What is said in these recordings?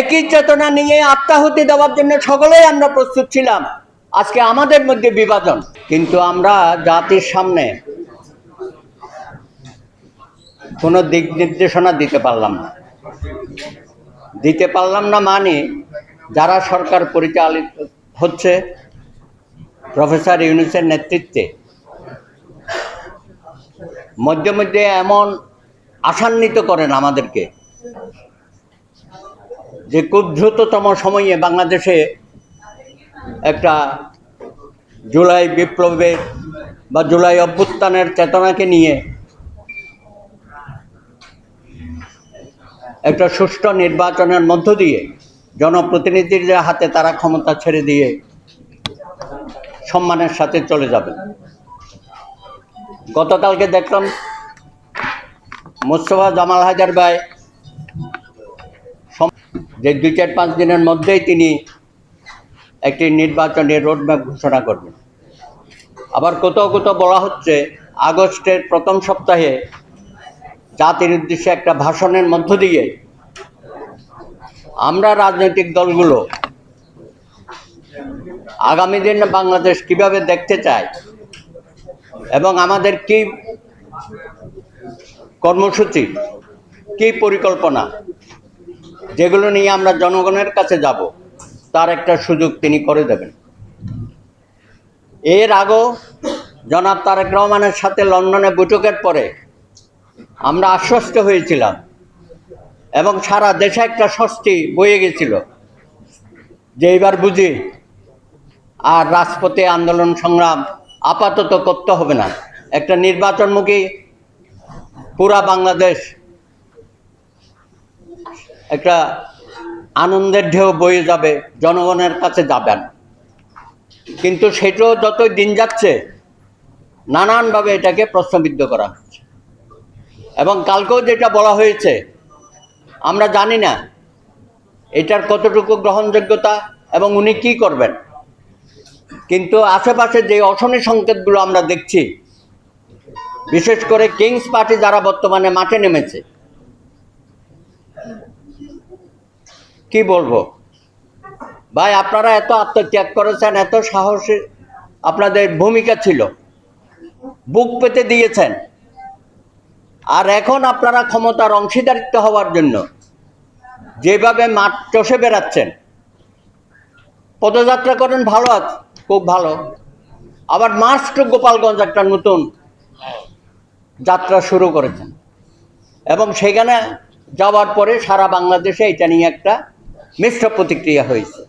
একই চেতনা নিয়ে আত্মাহুতি দেওয়ার জন্য সকলেই আমরা প্রস্তুত ছিলাম। আজকে আমাদের মধ্যে বিভাজন, কিন্তু আমরা জাতির সামনে কোনো দিক নির্দেশনা দিতে পারলাম না মানে যারা সরকার পরিচালিত হচ্ছে প্রফেসর ইউনূসের নেতৃত্বে মধ্যে মধ্যে এমন আশান্বিত করেন আমাদেরকে যে খুব দ্রুততম সময়ে বাংলাদেশে একটা জুলাই বিপ্লবের বা জুলাই অভ্যুত্থানের চেতনাকে নিয়ে একটা সুষ্ঠু নির্বাচনের মধ্য দিয়ে জনপ্রতিনিধিদের হাতে তারা ক্ষমতা ছেড়ে দিয়ে সম্মানের সাথে চলে যাবে। গতকালকে দেখলাম মোস্তফা জামাল হায়দার ভাই যে 2-4-5 দিনের মধ্যেই তিনি একটি নির্বাচনের রোডম্যাপ ঘোষণা করবেন। আবার কোথাও কোথাও বলা হচ্ছে আগস্টের প্রথম সপ্তাহে জাতির উদ্দেশ্যে একটা ভাষণের মধ্য দিয়ে আমরা রাজনৈতিক দলগুলো আগামী দিনে বাংলাদেশ কিভাবে দেখতে চায় এবং আমাদের কি কর্মসূচি, কি পরিকল্পনা, যেগুলো নিয়ে আমরা জনগণের কাছে যাব, তার একটা সুযোগ তিনি করে দেবেন। এর আগেও জনাব তারেক রহমানের সাথে লন্ডনে বৈঠকের পরে আমরা আশ্বস্ত হয়েছিলাম এবং সারা দেশে একটা স্বস্তি বয়ে গেছিল যে এবার বুঝি আর রাজপথে আন্দোলন সংগ্রাম আপাতত করতে হবে না, একটা নির্বাচনমুখী পুরা বাংলাদেশ একটা আনন্দের ঢেউ বয়ে যাবে, জনগণের কাছে যাবেন। কিন্তু সেটাও যতই দিন যাচ্ছে নানানভাবে এটাকে প্রশ্নবিদ্ধ করা হচ্ছে এবং কালকেও যেটা বলা হয়েছে আমরা জানি না এটার কতটুকু গ্রহণযোগ্যতা এবং উনি কি করবেন। কিন্তু আশেপাশে যে অশনি সংকেতগুলো আমরা দেখছি, বিশেষ করে কিংস পার্টি যারা বর্তমানে মাঠে নেমেছে, কি বলবো ভাই, আপনারা এত আত্মত্যাগ করেছেন, এত সাহসী আপনাদের ভূমিকা ছিল, বুক পেতে দিয়েছেন, আর এখন আপনারা ক্ষমতার অংশীদারিত্ব হওয়ার জন্য যেভাবে মাঠ চষে বেড়াচ্ছেন, পদযাত্রা করেন, ভালো আছে, খুব ভালো, আবার মার্চ টু গোপালগঞ্জ একটা নতুন যাত্রা শুরু করেছেন এবং সেখানে যাওয়ার পরে সারা বাংলাদেশে এটা নিয়ে একটা মিশ্র প্রতিক্রিয়া হয়েছে।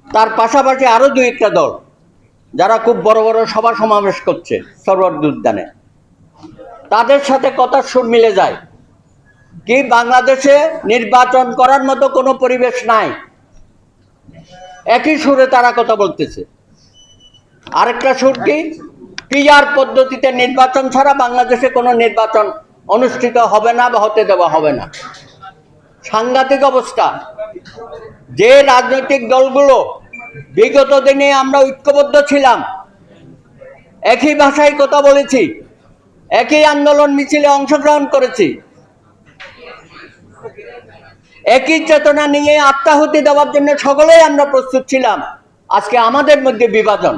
তার পাশাপাশি আরো 2-1টা দল যারা খুব বড় বড় সভা সমাবেশ করছে সরওয়ার্দী উদ্যানে, তাদের সাথে কথার সুর মিলে যায় কি বাংলাদেশে নির্বাচন করার মতো কোনো পরিবেশ নাই, একই সুরে তারা কথা বলতেছে। আরেকটা সুর কি, পিআর পদ্ধতিতে নির্বাচন ছাড়া বাংলাদেশে কোনো নির্বাচন অনুষ্ঠিত হবে না বা হতে দেওয়া হবে না। সাংঘাতিক অবস্থা। যে রাজনৈতিক দলগুলো বিগত দিনে আমরা ঐক্যবদ্ধ ছিলাম, একই ভাষায় কথা বলেছি, একই আন্দোলন মিছিলে অংশগ্রহণ করেছি, একই চেতনা নিয়ে আত্মাহুতি দেওয়ার জন্য সকলেই আমরা প্রস্তুত ছিলাম, আজকে আমাদের মধ্যে বিভাজন।